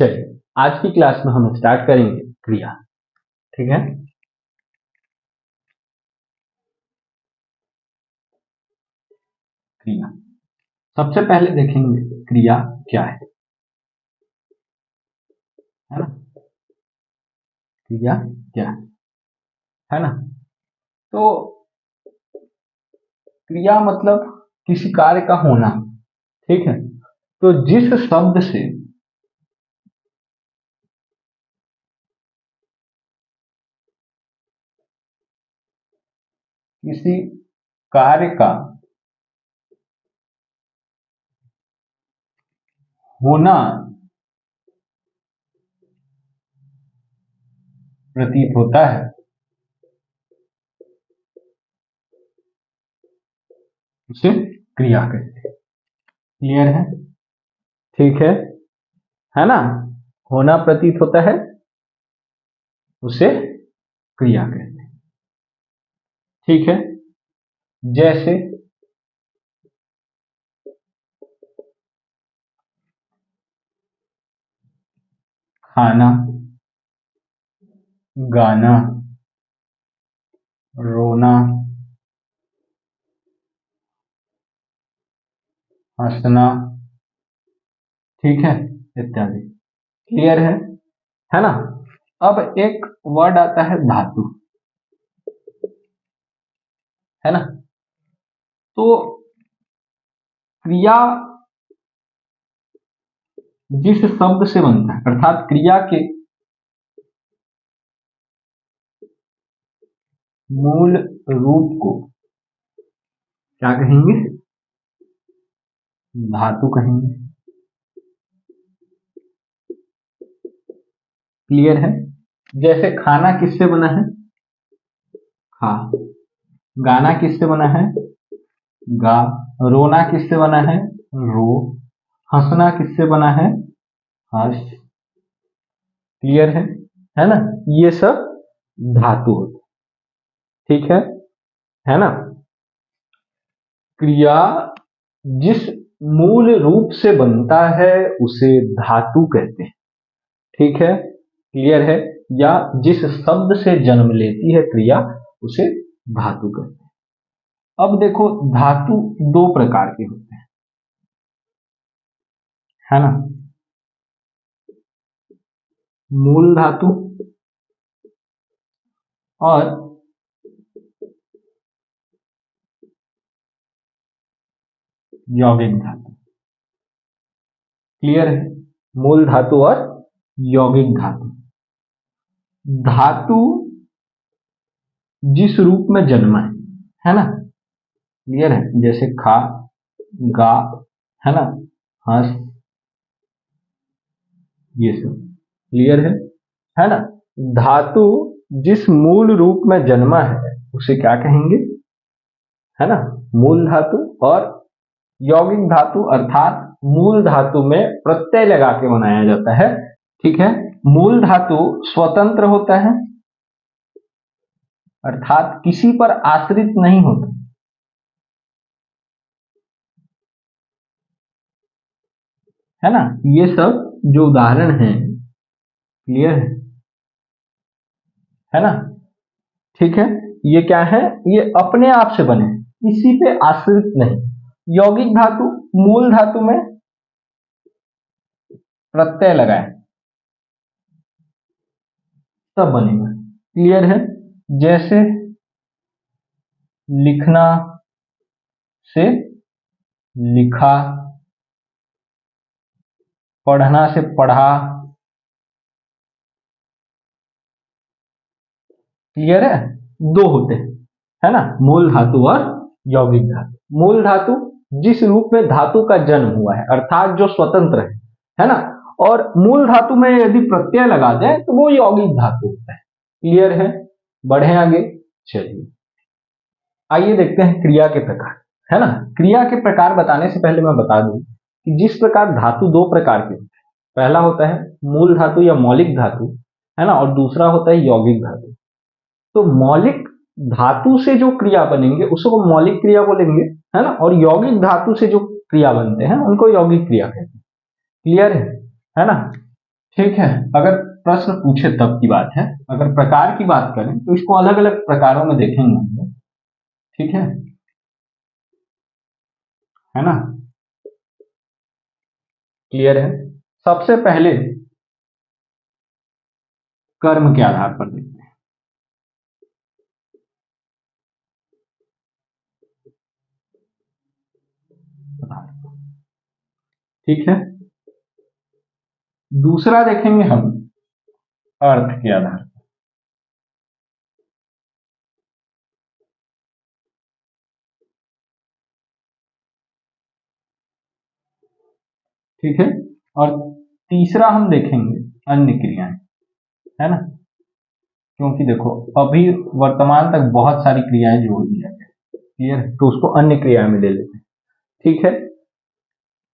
चलिए आज की क्लास में हम स्टार्ट करेंगे क्रिया। ठीक है, क्रिया सबसे पहले देखेंगे क्रिया क्या है ना। क्रिया क्या है ना। तो क्रिया मतलब किसी कार्य का होना। ठीक है, तो जिस शब्द से किसी कार्य का होना प्रतीत होता है उसे क्रिया कहते हैं। क्लियर है? ठीक है ना। होना प्रतीत होता है उसे क्रिया कहते हैं। ठीक है, जैसे खाना, गाना, रोना, हंसना, ठीक है, इत्यादि। क्लियर है ना। अब एक वर्ड आता है धातु, है ना। तो क्रिया जिस शब्द से बनता है अर्थात क्रिया के मूल रूप को क्या कहेंगे? धातु कहेंगे। क्लियर है? जैसे खाना किससे बना है? खा। गाना किससे बना है? गा। रोना किससे बना है? रो। हंसना किससे बना है? हर्ष। क्लियर है ना। ये सब धातु होते। ठीक है ना। क्रिया जिस मूल रूप से बनता है उसे धातु कहते हैं। ठीक है, क्लियर है। या जिस शब्द से जन्म लेती है क्रिया उसे धातु कहते हैं। अब देखो धातु दो प्रकार के होते हैं, है ना। मूल धातु और यौगिक धातु। क्लियर है? मूल धातु और यौगिक धातु। धातु जिस रूप में जन्मा है ना। क्लियर है? जैसे खा, गा, है ना, हंस, ये सब। क्लियर है ना। धातु जिस मूल रूप में जन्मा है उसे क्या कहेंगे? है ना, मूल धातु। और यौगिक धातु अर्थात मूल धातु में प्रत्यय लगा के बनाया जाता है। ठीक है, मूल धातु स्वतंत्र होता है अर्थात किसी पर आश्रित नहीं होता। है ना। ये सब जो उदाहरण है, क्लियर है ना। ठीक है, ये क्या है? ये अपने आप से बने, किसी पे आश्रित नहीं। यौगिक धातु मूल धातु में प्रत्यय लगाए तब बनेगा। क्लियर है? जैसे लिखना से लिखा, पढ़ना से पढ़ा। क्लियर है? दो होते हैं, है ना, मूल धातु और यौगिक धातु। मूल धातु जिस रूप में धातु का जन्म हुआ है अर्थात जो स्वतंत्र है ना। और मूल धातु में यदि प्रत्यय लगा दें तो वो यौगिक धातु होता है। क्लियर है? बढ़े आगे। चलिए आइए देखते हैं क्रिया के प्रकार, है ना। क्रिया के प्रकार बताने से पहले मैं बता दूं कि जिस प्रकार धातु दो प्रकार के होते हैं, पहला होता है मूल धातु या मौलिक धातु, है ना, और दूसरा होता है यौगिक धातु। तो मौलिक धातु से जो क्रिया बनेंगे उसको मौलिक क्रिया बोलेंगे, है ना, और यौगिक धातु से जो क्रिया बनते हैं उनको यौगिक क्रिया कहते हैं। क्लियर है ना? ठीक है, अगर प्रश्न पूछे तब की बात है, अगर प्रकार की बात करें तो इसको अलग अलग प्रकारों में देखेंगे हम लोग। ठीक है ना? क्लियर है? सबसे पहले कर्म के आधार पर देखते हैं। ठीक है, दूसरा देखेंगे हम अर्थ के आधार पर। ठीक है, और तीसरा हम देखेंगे अन्य क्रियाएं, है ना, क्योंकि देखो अभी वर्तमान तक बहुत सारी क्रियाएं जोड़ दिया गया। क्लियर है? तो उसको अन्य क्रिया में ले लेते हैं। ठीक है,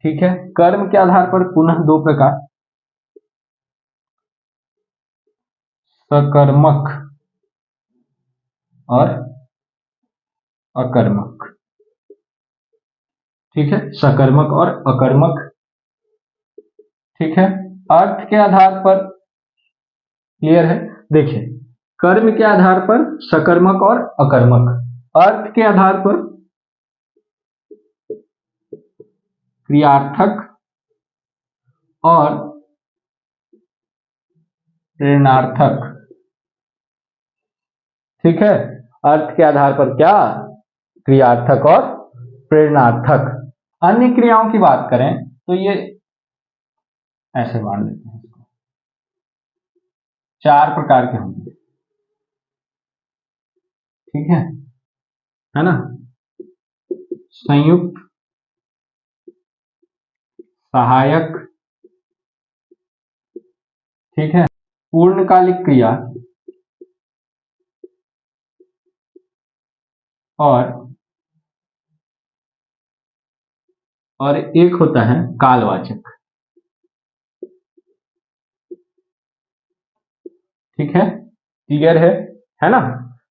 ठीक है, कर्म के आधार पर पुनः दो प्रकार, सकर्मक और अकर्मक। ठीक है, सकर्मक और अकर्मक। ठीक है, अर्थ के आधार पर क्लियर है? देखिए, कर्म के आधार पर सकर्मक और अकर्मक, अर्थ के आधार पर क्रियार्थक और ऋणार्थक। ठीक है, अर्थ के आधार पर क्या? क्रियार्थक और प्रेरणार्थक। अन्य क्रियाओं की बात करें तो ये ऐसे बांट देते हैं, चार प्रकार के होंगे। ठीक है ना? संयुक्त, सहायक, ठीक है, पूर्णकालिक क्रिया और एक होता है कालवाचक। ठीक है, क्लियर है ना?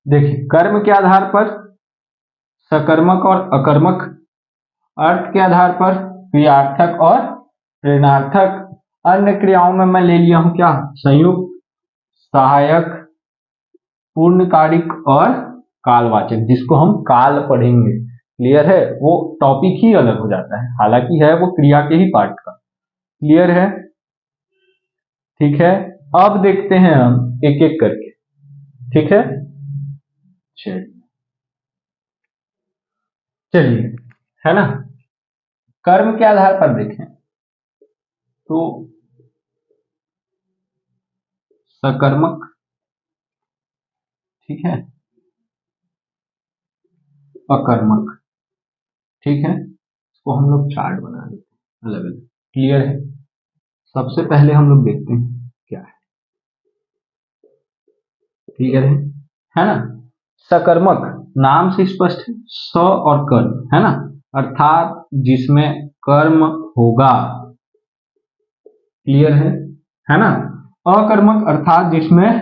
देखिए, कर्म के आधार पर सकर्मक और अकर्मक, अर्थ के आधार पर क्रियार्थक और ऋणार्थक, अन्य क्रियाओं में मैं ले लिया हूं क्या? संयुक्त, सहायक, पूर्णकालिक और कालवाचक, जिसको हम काल पढ़ेंगे। क्लियर है? वो टॉपिक ही अलग हो जाता है, हालांकि है वो क्रिया के ही पार्ट का। क्लियर है? ठीक है, अब देखते हैं हम एक एक करके। ठीक है, चलिए, है ना? कर्म के आधार पर देखें तो सकर्मक, ठीक है, अकर्मक। ठीक है, इसको हम लोग चार्ट बना लेते हैं अलग अलग। क्लियर है? सबसे पहले हम लोग देखते हैं क्या है। क्लियर है ना? सकर्मक, नाम से स्पष्ट है, स और कर्म, है ना, अर्थात जिसमें कर्म होगा। क्लियर है ना? अकर्मक अर्थात जिसमें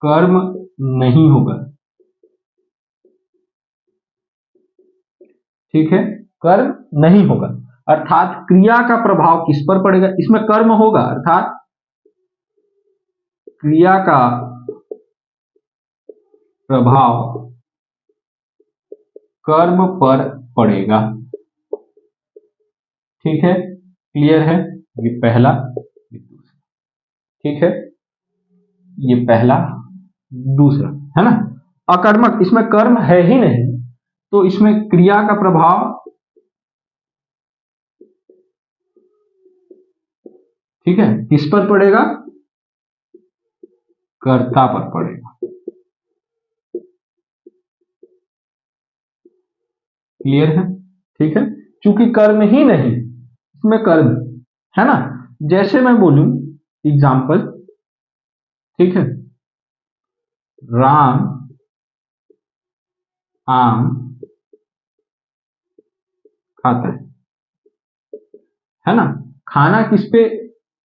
कर्म नहीं होगा। ठीक है, कर्म नहीं होगा अर्थात क्रिया का प्रभाव किस पर पड़ेगा? इसमें कर्म होगा अर्थात क्रिया का प्रभाव कर्म पर पड़ेगा। ठीक है, क्लियर है? ये पहला, ठीक है, ये पहला, दूसरा, है ना? अकर्मक, इसमें कर्म है ही नहीं, तो इसमें क्रिया का प्रभाव, ठीक है, किस पर पड़ेगा? कर्ता पर पड़ेगा। क्लियर है? ठीक है, क्योंकि कर्म ही नहीं, इसमें कर्म, है ना? जैसे मैं बोलूं एग्जाम्पल, ठीक है, राम आम खाता है ना? खाना किस पे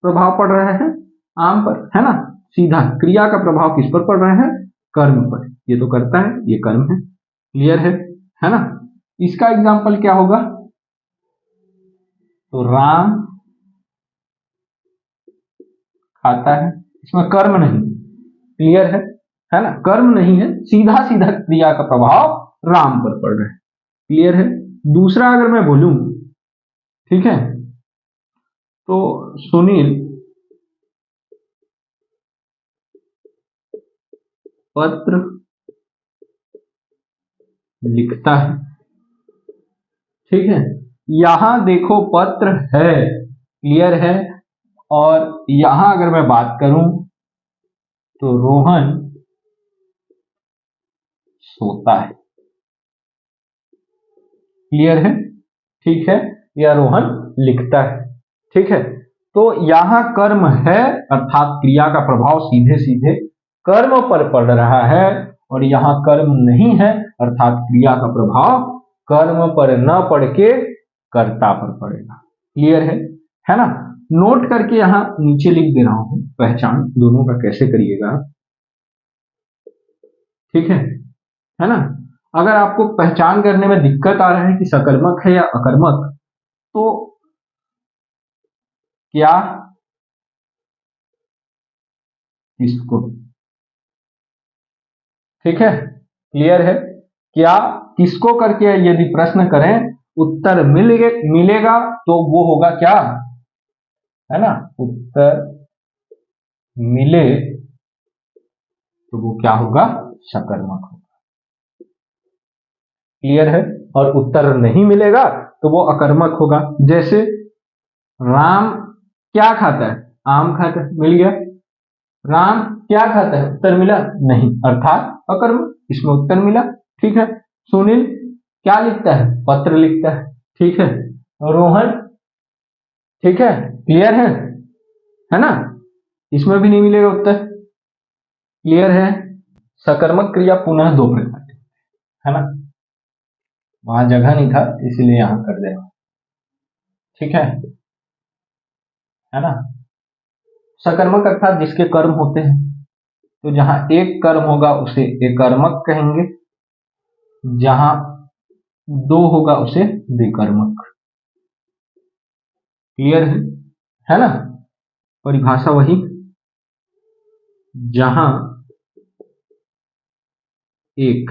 प्रभाव पड़ रहा है? आम पर, है ना? सीधा क्रिया का प्रभाव किस पर पड़ रहा है? कर्म पर। ये तो करता है, ये कर्म है। क्लियर है ना। इसका एग्जाम्पल क्या होगा, तो राम खाता है, इसमें कर्म नहीं। क्लियर है ना, कर्म नहीं है, सीधा सीधा क्रिया का प्रभाव राम पर पड़ रहा है। क्लियर है। दूसरा अगर मैं बोलूं, ठीक है, तो सुनील पत्र लिखता है। ठीक है, यहां देखो पत्र है, क्लियर है। और यहां अगर मैं बात करूं तो रोहन सोता है। क्लियर है, ठीक है, या रोहन लिखता है। ठीक है, तो यहां कर्म है अर्थात क्रिया का प्रभाव सीधे सीधे कर्म पर पड़ रहा है, और यहां कर्म नहीं है अर्थात क्रिया का प्रभाव कर्म पर न पड़ के कर्ता पर पड़ेगा। क्लियर है ना। नोट करके यहां नीचे लिख दे रहा हूं, पहचान दोनों का कैसे करिएगा। ठीक है ना। अगर आपको पहचान करने में दिक्कत आ रहा है कि सकर्मक है या अकर्मक, तो क्या किसको, ठीक है, क्लियर है, क्या किसको करके यदि प्रश्न करें उत्तर मिलेगा तो वो होगा क्या, है ना, उत्तर मिले तो वो क्या होगा, सकर्मक होगा। क्लियर है। और उत्तर नहीं मिलेगा तो वो अकर्मक होगा। जैसे राम क्या खाता है, आम खाता है, मिल गया। राम क्या खाता है, उत्तर मिला नहीं, अर्थात अकर्मक, इसमें उत्तर मिला। ठीक है। सुनील क्या लिखता है, पत्र लिखता है। ठीक है। रोहन, ठीक है, क्लियर है ना, इसमें भी नहीं मिलेगा उत्तर। क्लियर है। सकर्मक क्रिया पुनः दो प्रकार की, है ना, वहां जगह नहीं था इसीलिए यहां कर देना। ठीक है ना। सकर्मक अर्थात जिसके कर्म होते हैं, तो जहां एक कर्म होगा उसे एकर्मक कहेंगे, जहां दो होगा उसे द्विकर्मक। क्लियर है ना। परिभाषा वही, जहां एक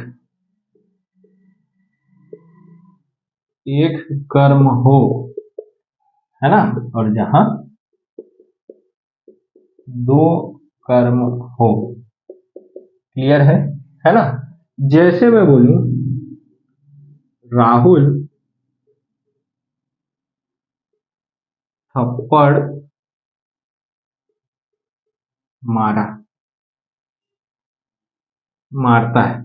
कर्म हो, है ना, और जहां दो कर्म हो। क्लियर है ना। जैसे मैं बोलूं राहुल थप्पड़ मारा, मारता है।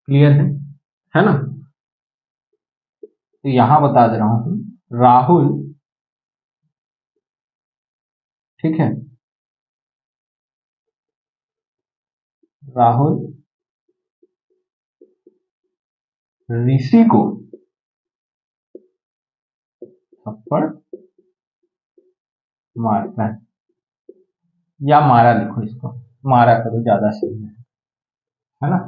क्लियर है ना। तो यहां बता दे रहा हूं राहुल, ठीक है, राहुल ऋषि को थप्पड़ मारता है, या मारा लिखो, इसको मारा करो ज्यादा सही है ना।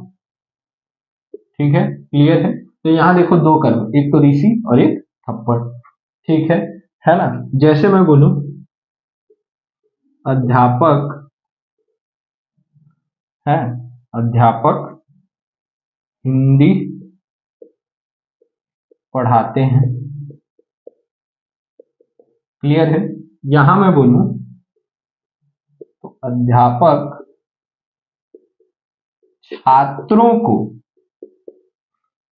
ठीक है, क्लियर है। तो यहां देखो दो कर्म, एक तो ऋषि और एक थप्पड़। ठीक है ना। जैसे मैं बोलूं अध्यापक है, अध्यापक हिंदी पढ़ाते हैं। क्लियर है। यहां मैं बोलूं तो अध्यापक छात्रों को,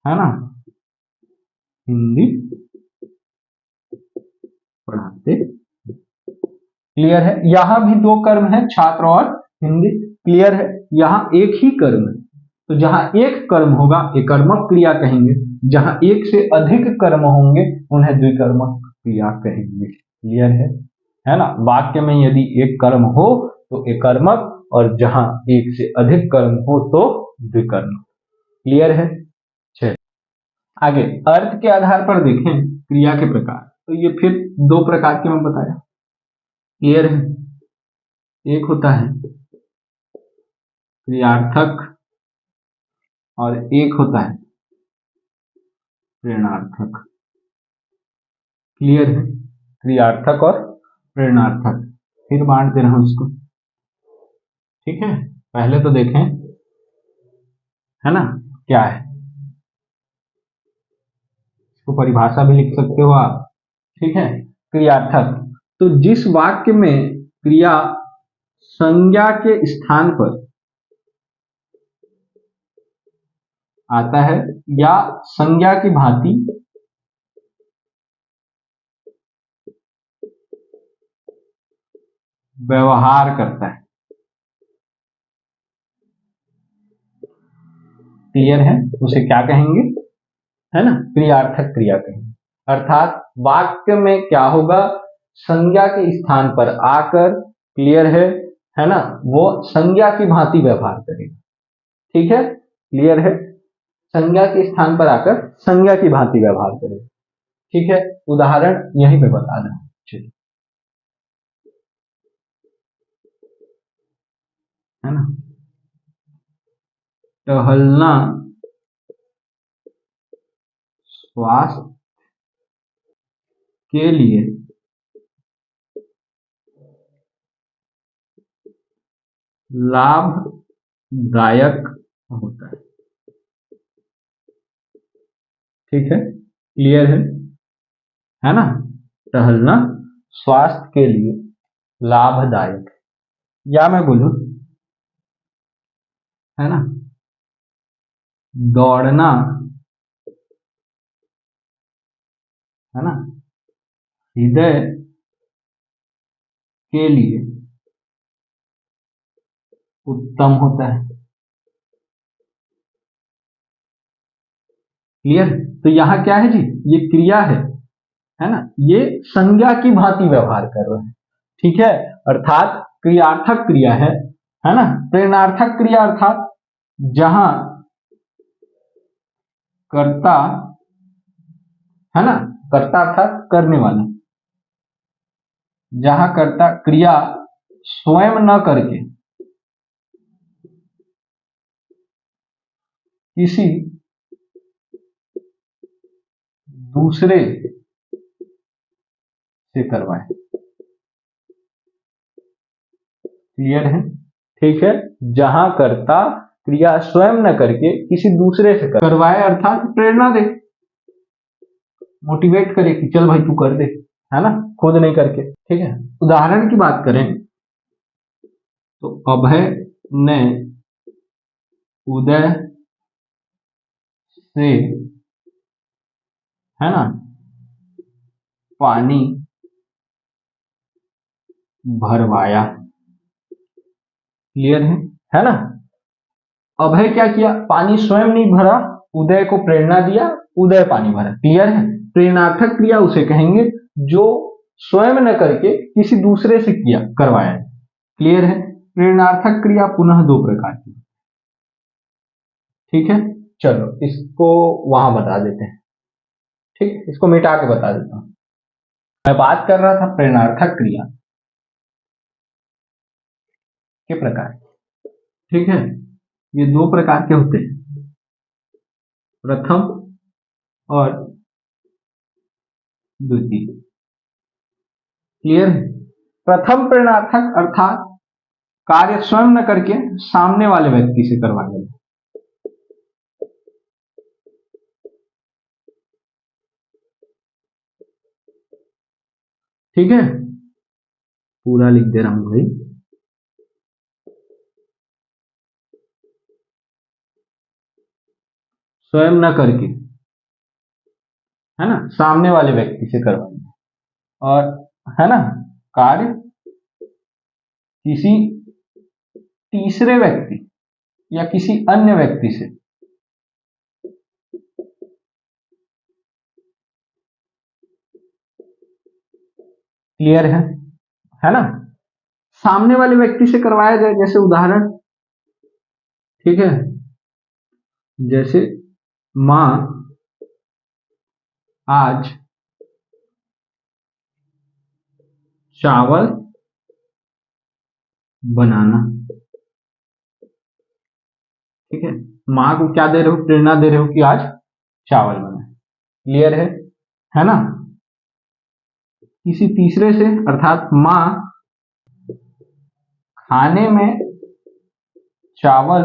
है ना, हिंदी पढ़ाते। क्लियर है। यहां भी दो कर्म है, छात्र और हिंदी। क्लियर है। यहां एक ही कर्म है, तो जहां एक कर्म होगा एकर्मक क्रिया कहेंगे, जहां एक से अधिक कर्म होंगे उन्हें द्विकर्मक क्रिया कहेंगे। क्लियर है ना। वाक्य में यदि एक कर्म हो तो एकर्मक, और जहां एक से अधिक कर्म हो तो द्विकर्मक। क्लियर है। चलिए आगे अर्थ के आधार पर देखें क्रिया के प्रकार, तो ये फिर दो प्रकार के मैं बताया। क्लियर है। एक होता है क्रियार्थक और एक होता है प्रेरणार्थक। क्लियर है? क्रियार्थक और प्रेरणार्थक। फिर बांट दे रहा हूं इसको, ठीक है। पहले तो देखें, है ना, क्या है इसको परिभाषा भी लिख सकते हो आप, ठीक है। क्रियार्थक, तो जिस वाक्य में क्रिया संज्ञा के स्थान पर आता है या संज्ञा की भांति व्यवहार करता है। क्लियर है? उसे क्या कहेंगे, है ना, क्रियार्थक क्रिया कहेंगे। अर्थात वाक्य में क्या होगा, संज्ञा के स्थान पर आकर, क्लियर है ना, वो संज्ञा की भांति व्यवहार करेगा। ठीक है, क्लियर है? संज्ञा के स्थान पर आकर संज्ञा की भांति व्यवहार करेगा। ठीक है, उदाहरण यहीं पे बता रहा हूं। चलिए, है ना, टहलना स्वास्थ्य के लिए लाभदायक होता है। ठीक है, क्लियर है ना, टहलना स्वास्थ्य के लिए लाभदायक, या मैं बोलूं, है ना, दौड़ना, है ना, हृदय के लिए उत्तम होता है। क्लियर? तो यहां क्या है जी, ये क्रिया है ना, ये संज्ञा की भांति व्यवहार कर रहा है। ठीक है, अर्थात क्रियार्थक क्रिया है ना। प्रेरणार्थक क्रिया अर्थात जहां कर्ता, है ना, कर्ता अर्थात करने वाला, जहां कर्ता क्रिया स्वयं न करके किसी दूसरे से करवाए। क्लियर है? ठीक है, जहां कर्ता क्रिया स्वयं न करके किसी दूसरे से करवाए, अर्थात प्रेरणा दे, मोटिवेट करे कि चल भाई तू कर दे, है ना, खुद नहीं करके। ठीक है, उदाहरण की बात करें तो अभय ने उदय से, है ना, पानी भरवाया। क्लियर है ना। अभय क्या किया, पानी स्वयं नहीं भरा, उदय को प्रेरणा दिया, उदय पानी भरा। क्लियर है? प्रेरणार्थक क्रिया उसे कहेंगे जो स्वयं न करके किसी दूसरे से किया, करवाया। क्लियर है? प्रेरणार्थक क्रिया पुनः दो प्रकार की। ठीक है, चलो इसको वहां बता देते हैं। ठीक, इसको मिटा के बता देता हूं। मैं बात कर रहा था प्रेरणार्थक क्रिया के प्रकार। ठीक है, ये दो प्रकार के होते हैं, प्रथम और द्वितीय। क्लियर है? प्रथम प्रेरणार्थक अर्थात कार्य स्वयं न करके सामने वाले व्यक्ति से करवाने लगे। ठीक है, पूरा लिख दे रहा हूं भाई। स्वयं न करके, है ना, सामने वाले व्यक्ति से करवाएंगे। और, है ना, कार्य किसी तीसरे व्यक्ति या किसी अन्य व्यक्ति से। क्लियर है ना, सामने वाले व्यक्ति से करवाया जाए। जैसे उदाहरण, ठीक है, जैसे मां आज चावल बनाना। ठीक है, माँ को क्या दे रहे हो, प्रेरणा दे रहे हो कि आज चावल बना। क्लियर है ना। किसी तीसरे से, अर्थात माँ खाने में चावल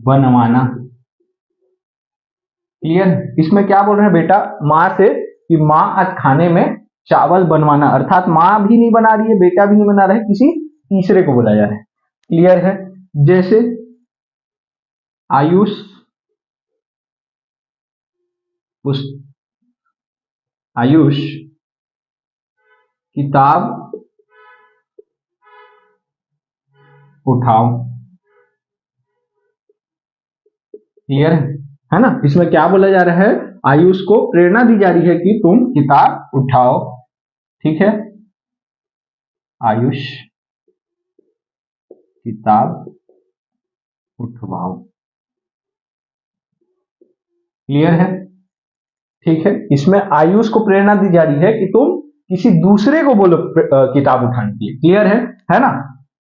बनवाना। क्लियर। इसमें क्या बोल रहे हैं बेटा, माँ से कि माँ आज खाने में चावल बनवाना, अर्थात माँ भी नहीं बना रही है, बेटा भी नहीं बना रहा है, किसी तीसरे को बोला जा रहा है। क्लियर है। जैसे आयुष उस आयुष किताब उठाओ। क्लियर है ना। इसमें क्या बोला जा रहा है, आयुष को प्रेरणा दी जा रही है कि तुम किताब उठाओ। ठीक है, आयुष किताब उठवाओ। क्लियर है। ठीक है, इसमें आयुष को प्रेरणा दी जा रही है कि तुम किसी दूसरे को बोलो किताब उठाने के लिए। क्लियर है ना।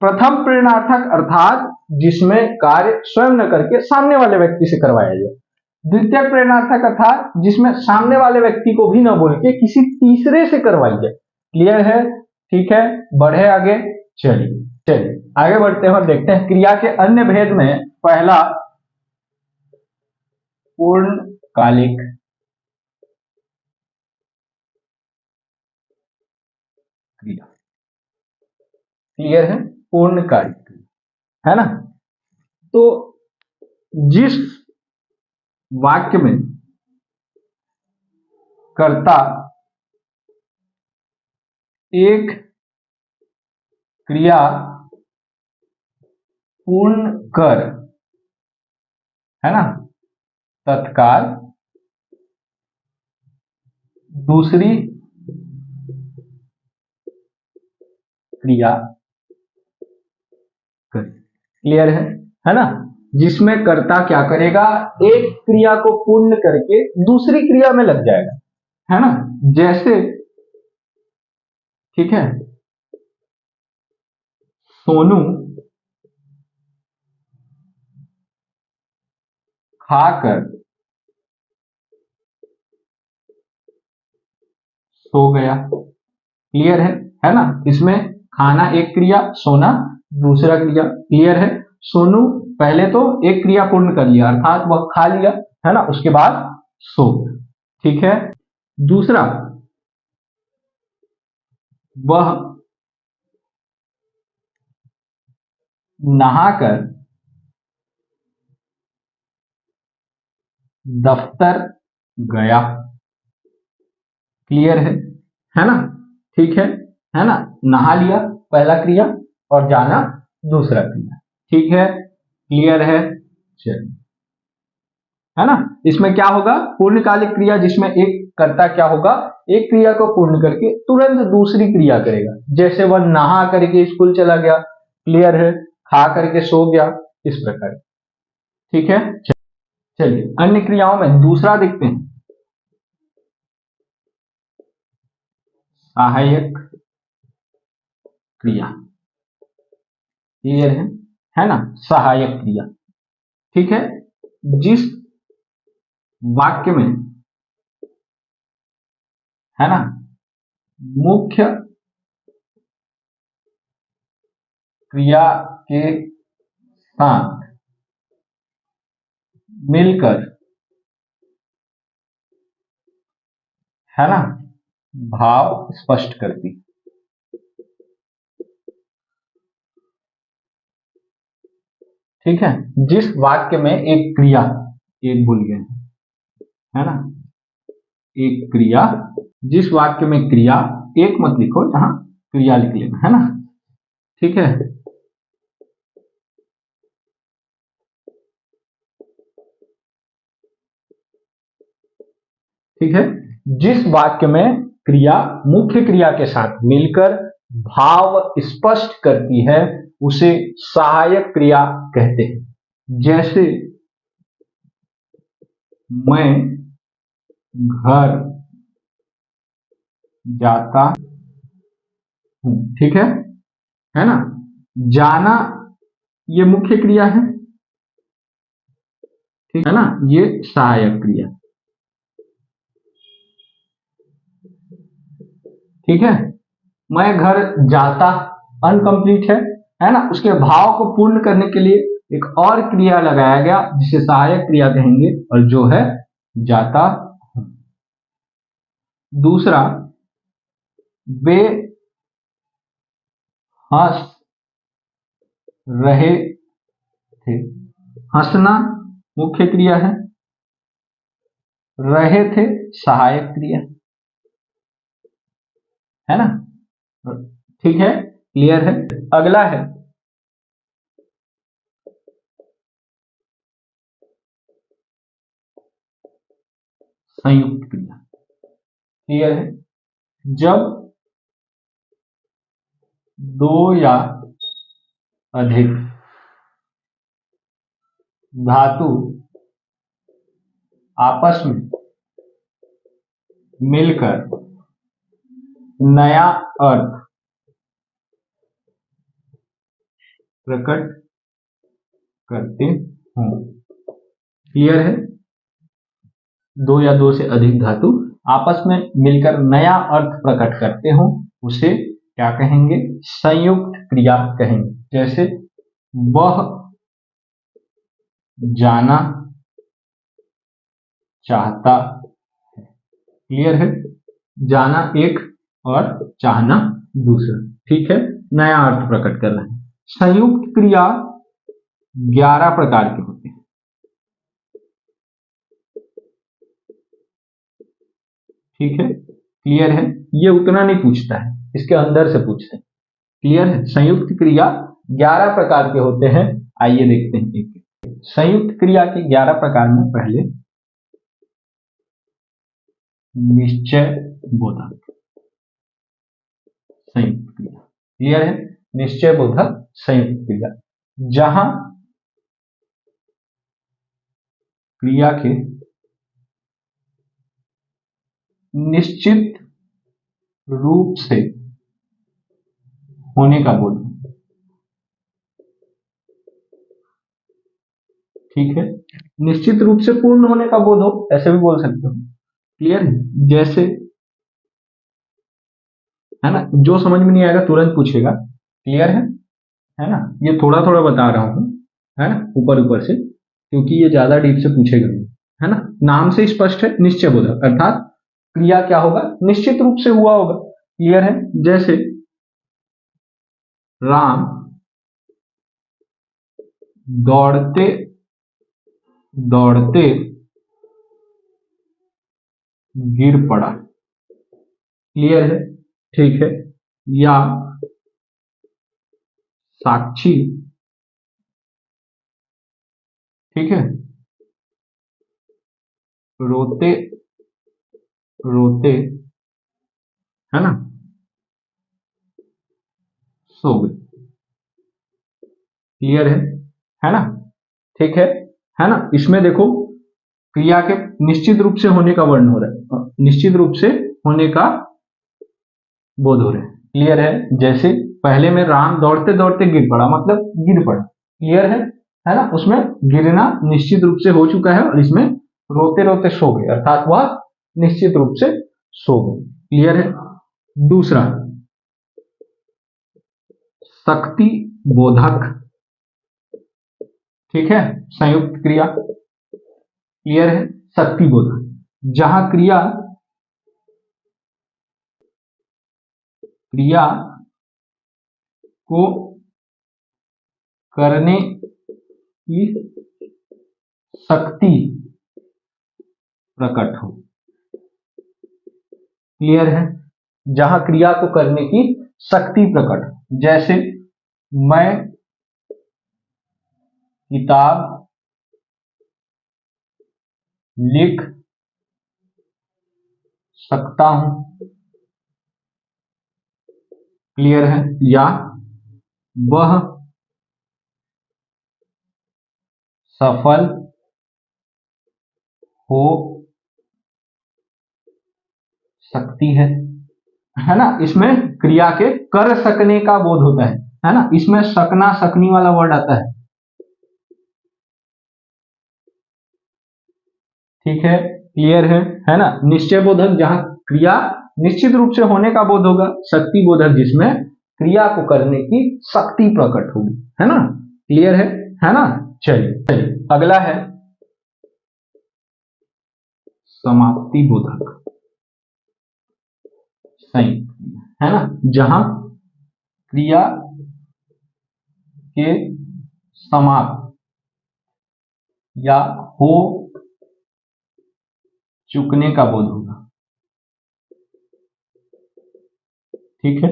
प्रथम प्रेरणार्थक अर्थात जिसमें कार्य स्वयं न करके सामने वाले व्यक्ति से करवाया जाए। द्वितीय प्रेरणार्थक अर्थात जिसमें सामने वाले व्यक्ति को भी न बोल के किसी तीसरे से करवाई जाए। क्लियर है। ठीक है, बढ़े आगे। चलिए आगे बढ़ते हैं और देखते हैं क्रिया के अन्य भेद में। पहला, पूर्णकालिक क्रिया। क्लियर है, पूर्णकालिक क्रिया है ना। तो जिस वाक्य में कर्ता एक क्रिया पूर्ण कर, है ना, तत्काल दूसरी क्रिया कर। क्लियर है ना। जिसमें कर्ता क्या करेगा, एक क्रिया को पूर्ण करके दूसरी क्रिया में लग जाएगा, है ना। जैसे, ठीक है, सोनू खाकर सो गया। क्लियर है ना। इसमें खाना एक क्रिया, सोना दूसरा क्रिया। क्लियर है। सोनू पहले तो एक क्रिया पूर्ण कर लिया, अर्थात वह खा लिया, है ना, उसके बाद सो। ठीक है। दूसरा, वह नहाकर दफ्तर गया। क्लियर है ना। ठीक है ना। नहा लिया पहला क्रिया और जाना दूसरा क्रिया। ठीक है, क्लियर है। चलिए, है ना। इसमें क्या होगा, पूर्णकालिक क्रिया जिसमें एक कर्ता क्या होगा, एक क्रिया को पूर्ण करके तुरंत दूसरी क्रिया करेगा। जैसे वह नहा करके स्कूल चला गया। क्लियर है। खा करके सो गया, इस प्रकार। ठीक है। चलिए अन्य क्रियाओं में दूसरा देखते हैं, सहायक क्रिया। क्लियर है ना, सहायक क्रिया। ठीक है, जिस वाक्य में, है ना, मुख्य क्रिया के साथ मिलकर, है ना, भाव स्पष्ट करती। ठीक है, जिस वाक्य में एक क्रिया, एक भूल गए, है ना, एक क्रिया, जिस वाक्य में क्रिया, एक मत लिखो, यहां क्रिया लिख लेना, है ना। ठीक है। ठीक है, जिस वाक्य में क्रिया मुख्य क्रिया के साथ मिलकर भाव स्पष्ट करती है उसे सहायक क्रिया कहते हैं। जैसे, मैं घर जाता हूं। ठीक है ना। जाना ये मुख्य क्रिया है, ठीक है ना, ये सहायक क्रिया, ठीक है। मैं घर जाता अनकंप्लीट है ना, उसके भाव को पूर्ण करने के लिए एक और क्रिया लगाया गया जिसे सहायक क्रिया कहेंगे, और जो है जाता हूं। दूसरा, वे हंस रहे थे, हंसना मुख्य क्रिया रहे थे सहायक क्रिया, है ना, ठीक है, क्लियर है। अगला है संयुक्त क्रिया, क्लियर है। जब दो या अधिक धातु आपस में मिलकर नया अर्थ प्रकट करते हों, क्लियर है। दो या दो से अधिक धातु आपस में मिलकर नया अर्थ प्रकट करते हो, उसे क्या कहेंगे, संयुक्त क्रिया कहेंगे। जैसे वह जाना चाहता है, क्लियर है, जाना एक और चाहना दूसरा, ठीक है, नया अर्थ प्रकट करना है। संयुक्त क्रिया 11 प्रकार के होते हैं, ठीक है, क्लियर है। ये उतना नहीं पूछता है, इसके अंदर से पूछते हैं, क्लियर है। संयुक्त क्रिया 11 प्रकार के होते हैं, आइए देखते हैं एक। संयुक्त क्रिया के 11 प्रकार में पहले निश्चय बोधक संयुक्त क्रिया, क्लियर है, निश्चय बोधक संयुक्त क्रिया, जहां क्रिया के निश्चित रूप से होने का बोध, ठीक है, निश्चित रूप से पूर्ण होने का बोध हो, ऐसे भी बोल सकते हो, क्लियर है। जैसे, है ना, जो समझ में नहीं आएगा तुरंत पूछेगा, क्लियर है ना, ये थोड़ा थोड़ा बता रहा हूं, है ना, ऊपर ऊपर से, क्योंकि ये ज्यादा डीप से पूछेगा नहीं, है ना। नाम से स्पष्ट है, निश्चय बोधक, अर्थात क्रिया क्या होगा, निश्चित रूप से हुआ होगा, क्लियर है। जैसे राम दौड़ते दौड़ते गिर पड़ा, क्लियर है, ठीक है। या साक्षी, ठीक है, रोते रोते, है ना, सो गई, क्लियर है ना, ठीक है ना। इसमें देखो क्रिया के निश्चित रूप से होने का वर्णन हो रहा है, निश्चित रूप से होने का बोध हो रहा है, क्लियर है। जैसे पहले में राम दौड़ते दौड़ते गिर पड़ा, मतलब गिर पड़ा, क्लियर है ना, उसमें गिरना निश्चित रूप से हो चुका है, और इसमें रोते रोते सो गए, अर्थात वह निश्चित रूप से सो गए, क्लियर है। दूसरा, शक्ति बोधक, ठीक है, संयुक्त क्रिया, क्लियर है, शक्ति बोधक, जहां क्रिया क्रिया को करने की शक्ति प्रकट हो, क्लियर है, जहां क्रिया को करने की शक्ति प्रकट हो। जैसे मैं किताब लिख सकता हूं, क्लियर है। या वह सफल हो सकती है ना, इसमें क्रिया के कर सकने का बोध होता है ना, इसमें सकना सकनी वाला वर्ड आता है, ठीक है, क्लियर है ना। निश्चय बोधक जहां क्रिया निश्चित रूप से होने का बोध होगा, शक्ति बोधक जिसमें क्रिया को करने की शक्ति प्रकट होगी, है ना। क्लियर है ना। चलिए अगला है समाप्ति बोधक संयुक्त, है ना, जहां क्रिया के समाप्त या हो चुकने का बोध होगा। ठीक है,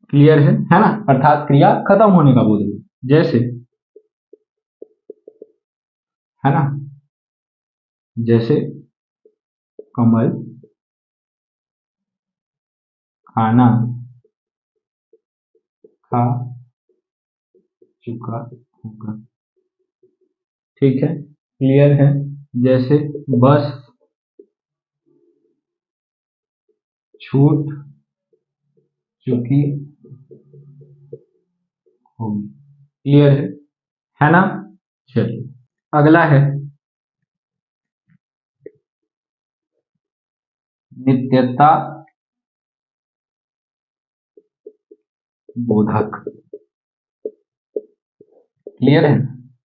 क्लियर है ना, अर्थात क्रिया खत्म होने का बोध होगा। जैसे, है ना, जैसे कमल खाना खा चुका होगा। ठीक है, क्लियर है। जैसे बस छूट चुकी होगी। क्लियर है ना। चलिए अगला है नित्यता बोधक। क्लियर है,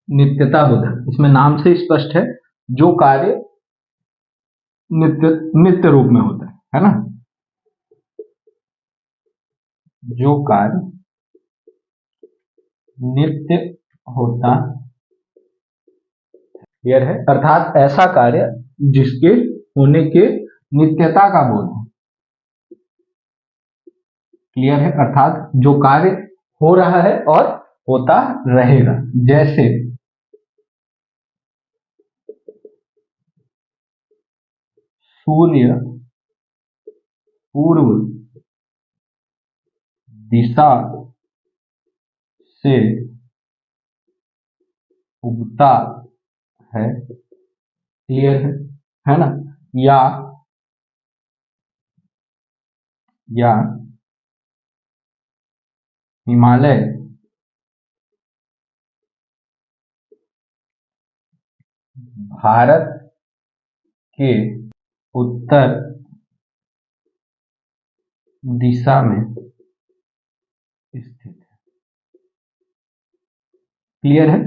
नित्यता बोधक, इसमें नाम से स्पष्ट है, जो कार्य नित्य नित्य रूप में होता है ना, जो कार्य नित्य होता। क्लियर है, अर्थात ऐसा कार्य जिसके होने के नित्यता का बोध हो। क्लियर है, अर्थात जो कार्य हो रहा है और होता रहेगा। जैसे सूर्य पूर्व दिशा से उगता है। क्लियर है ना। या या हिमालय भारत के उत्तर दिशा में स्थित है। क्लियर है,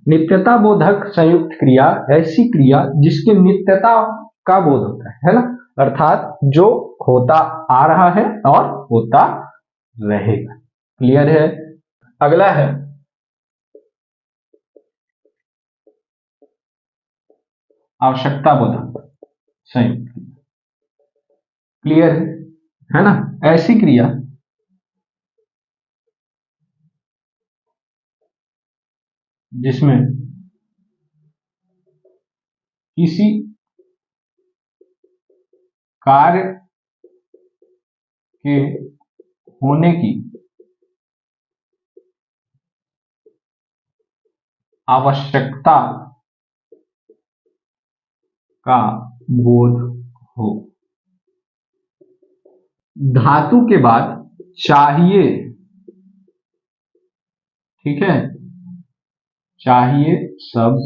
नित्यता बोधक संयुक्त क्रिया ऐसी क्रिया जिसके नित्यता का बोध होता है ना, अर्थात जो होता आ रहा है और होता रहेगा। क्लियर है। अगला है आवश्यकता बोधक संयुक्त। क्लियर है ना, ऐसी क्रिया जिसमें किसी कार्य के होने की आवश्यकता का बोध हो। धातु के बाद चाहिए, ठीक है, चाहिए शब्द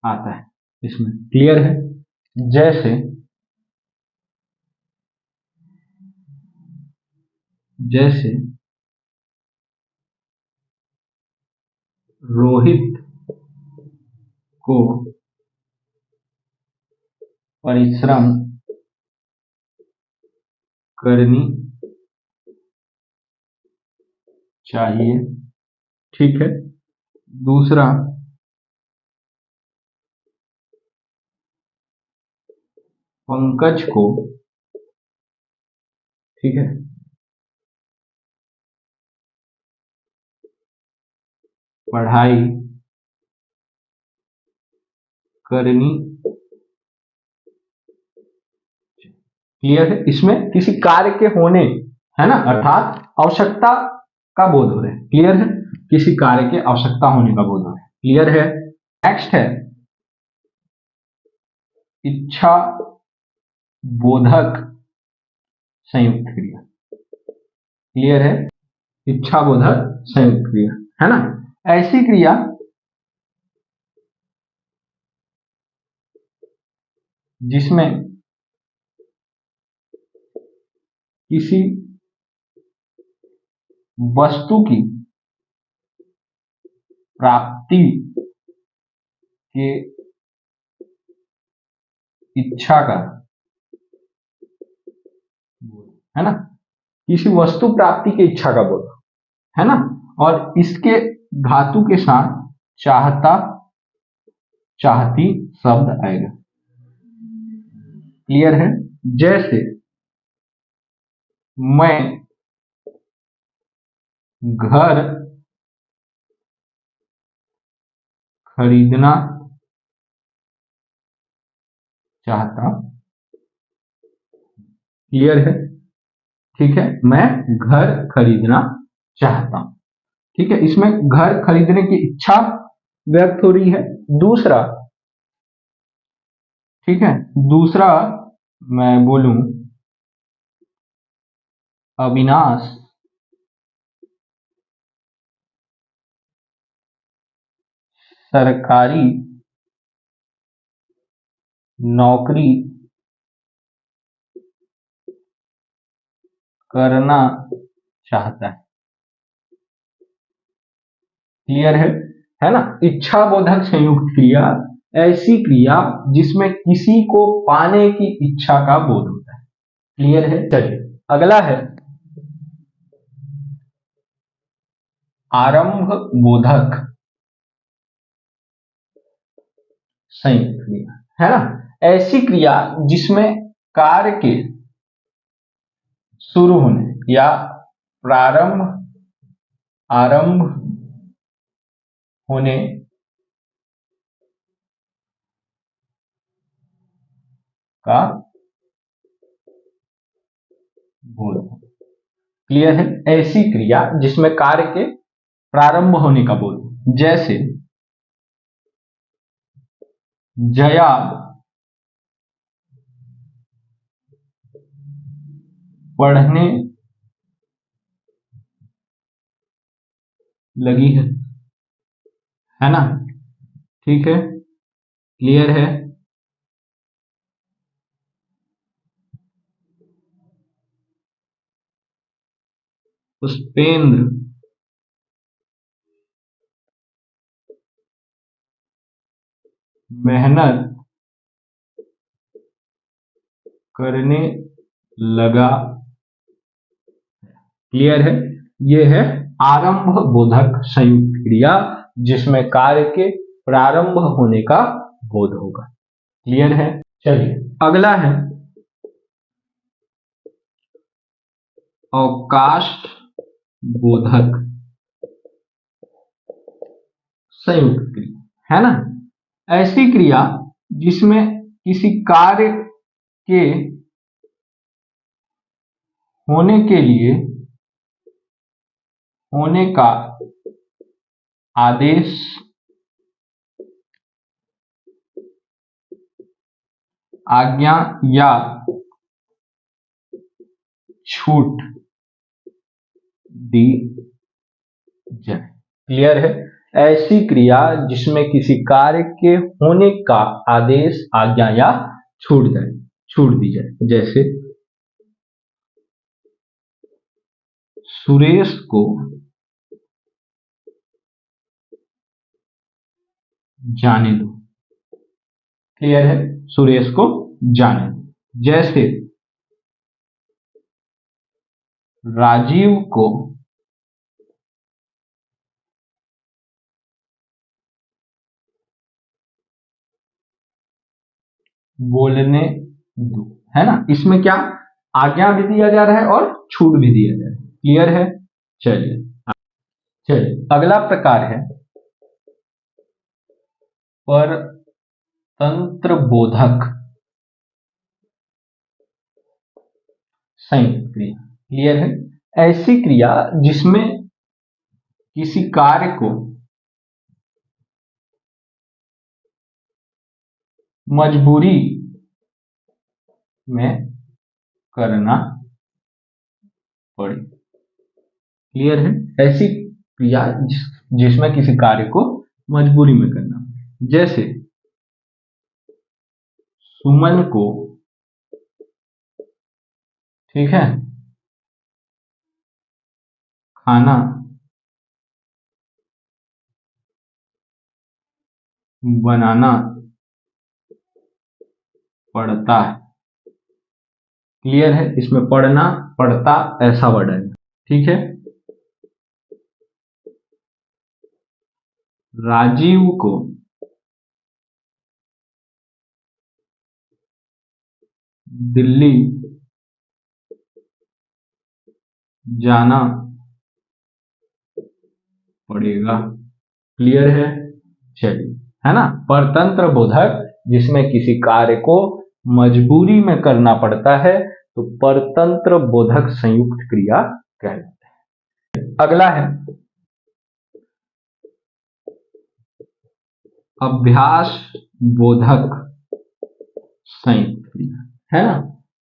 आता है इसमें। क्लियर है, जैसे जैसे रोहित को परिश्रम करनी चाहिए। ठीक है, दूसरा पंकज को, ठीक है, पढ़ाई करनी। क्लियर है, इसमें किसी कार्य के होने, है ना, अर्थात आवश्यकता का बोध हो रहा है। क्लियर है, किसी कार्य के आवश्यकता होने का बोध हो रहा है। क्लियर है। नेक्स्ट है इच्छा बोधक संयुक्त क्रिया। क्लियर है, इच्छा बोधक संयुक्त क्रिया, है ना, ऐसी क्रिया जिसमें किसी वस्तु की प्राप्ति के इच्छा का, है ना, किसी वस्तु प्राप्ति की इच्छा का बोध, है ना, और इसके धातु के साथ चाहता चाहती शब्द आएगा। क्लियर है? जैसे मैं घर खरीदना चाहता। क्लियर है? ठीक है, मैं घर खरीदना चाहता हूं। ठीक है, इसमें घर खरीदने की इच्छा व्यक्त हो रही है। दूसरा, ठीक है, दूसरा मैं बोलूं अविनाश सरकारी नौकरी करना चाहता है। क्लियर है ना? इच्छा बोधक संयुक्त क्रिया ऐसी क्रिया जिसमें किसी को पाने की इच्छा का बोध होता है। क्लियर है? चलिए अगला है आरंभ बोधक संयुक्त क्रिया, है ना, ऐसी क्रिया जिसमें कार्य के शुरू होने या प्रारंभ आरंभ होने का बोध। क्लियर है? ऐसी क्रिया जिसमें कार्य के प्रारंभ होने का बोध। जैसे जया पढ़ने लगी है ना? ठीक है, क्लियर है? पुष्पेंद्र मेहनत करने लगा। क्लियर है? ये है आरंभ बोधक संयुक्त क्रिया जिसमें कार्य के प्रारंभ होने का बोध होगा। क्लियर है? चलिए अगला है अवकाश बोधक संयुक्त क्रिया, है ना, ऐसी क्रिया जिसमें किसी कार्य के होने के लिए होने का आदेश आज्ञा या छूट दी जाए। क्लियर है? ऐसी क्रिया जिसमें किसी कार्य के होने का आदेश आज्ञा या छूट दी जाए। जैसे सुरेश को जाने दो। क्लियर है? सुरेश को जाने दो। जैसे राजीव को बोलने दो, है ना, इसमें क्या आज्ञा भी दिया जा रहा है और छूट भी दिया जा रहा है। क्लियर है? चलिए अगला प्रकार है परतंत्र बोधक संयुक्त क्रिया। क्लियर है? ऐसी क्रिया जिसमें किसी कार्य को मजबूरी में करना पड़े। क्लियर है? ऐसी क्रिया जिसमें किसी कार्य को मजबूरी में करना पड़े। जैसे सुमन को, ठीक है, खाना बनाना पड़ता है। क्लियर है, इसमें पढ़ना पड़ता ऐसा वर्ड है, ठीक है। राजीव को दिल्ली जाना पड़ेगा। क्लियर है, चलिए, है ना। परतंत्र बोधक जिसमें किसी कार्य को मजबूरी में करना पड़ता है तो परतंत्र बोधक संयुक्त क्रिया कहलाता है। अगला है अभ्यास बोधक संयुक्त क्रिया, है ना।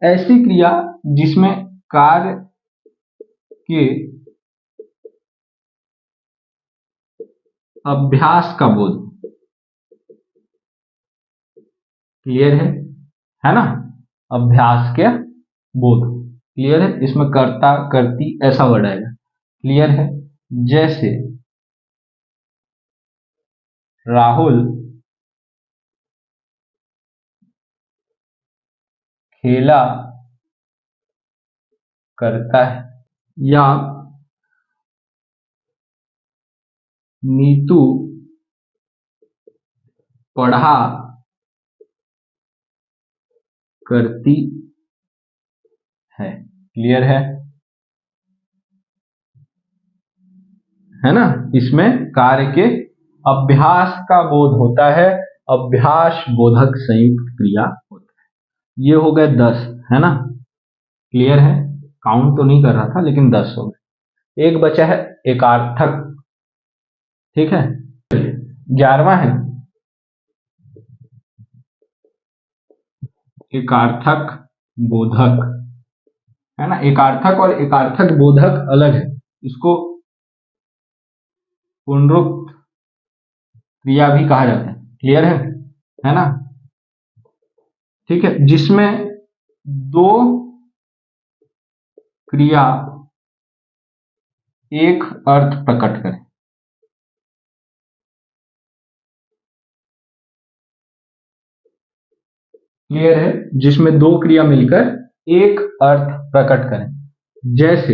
ऐसी क्रिया जिसमें कार्य के अभ्यास का बोध। क्लियर है ना। अभ्यास के बोध। क्लियर है, इसमें कर्ता करती ऐसा वर्ड आएगा। क्लियर है, जैसे राहुल खेला करता है, या नीतू पढ़ा करती है। क्लियर है ना। इसमें कार्य के अभ्यास का बोध होता है, अभ्यास बोधक संयुक्त क्रिया होता है। ये हो गए 10, है ना। क्लियर है, काउंट तो नहीं कर रहा था लेकिन 10 हो गए। एक बचा है एकार्थक, ठीक है। 11वां है एकार्थक बोधक, है ना। एकार्थक और एकार्थक बोधक अलग है। इसको पुनरुक्त क्रिया भी कहा जाता है। क्लियर है ना। ठीक है, जिसमें दो क्रिया एक अर्थ प्रकट करें। क्लियर है, जिसमें दो क्रिया मिलकर एक अर्थ प्रकट करें। जैसे,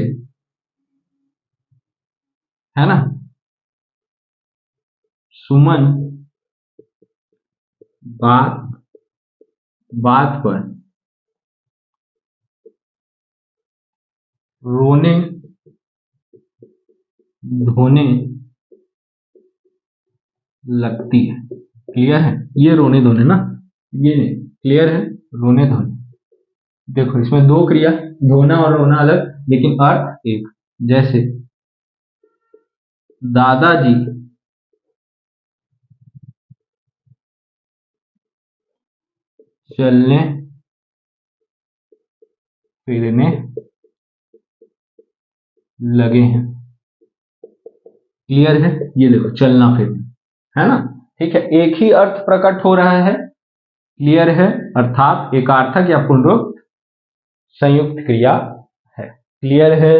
है ना, सुमन बात बात पर रोने धोने लगती है। क्लियर है, ये रोने धोने ना, ये नहीं। क्लियर है, रोने धोने। देखो, इसमें दो क्रिया, धोना और रोना अलग लेकिन अर्थ एक। जैसे दादाजी चलने फिरने लगे हैं। क्लियर है, ये देखो, चलना फिरना, है ना। ठीक है, एक ही अर्थ प्रकट हो रहा है। क्लियर है, अर्थात एकार्थक या पुनरुक्त संयुक्त क्रिया है। क्लियर है,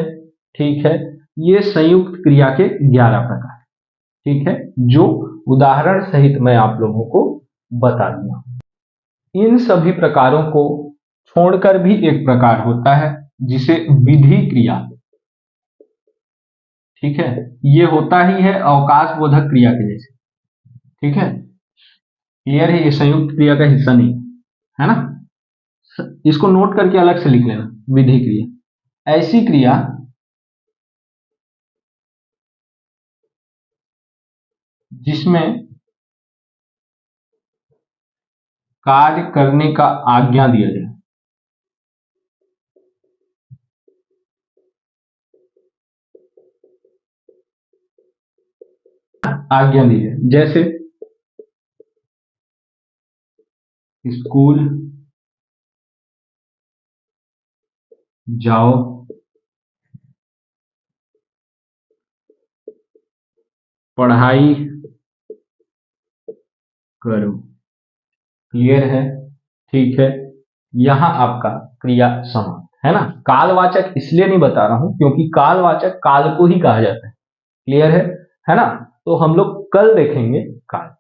ठीक है। ये संयुक्त क्रिया के 11 प्रकार, ठीक है, जो उदाहरण सहित मैं आप लोगों को बता दिया। इन सभी प्रकारों को छोड़कर भी एक प्रकार होता है जिसे विधि क्रिया, ठीक है, ये होता ही है अवकाश बोधक क्रिया के जैसे। ठीक है, क्लियर है, ये संयुक्त क्रिया का हिस्सा नहीं है ना। इसको नोट करके अलग से लिख लेना, विधि क्रिया ऐसी क्रिया जिसमें कार्य करने का आज्ञा दिया जाए। आज्ञा दी जाए, जैसे स्कूल जाओ, पढ़ाई करो। क्लियर है, ठीक है, यहां आपका क्रिया समाप्त, है ना। कालवाचक इसलिए नहीं बता रहा हूं क्योंकि कालवाचक काल को ही कहा जाता है। क्लियर है ना। तो हम लोग कल देखेंगे काल।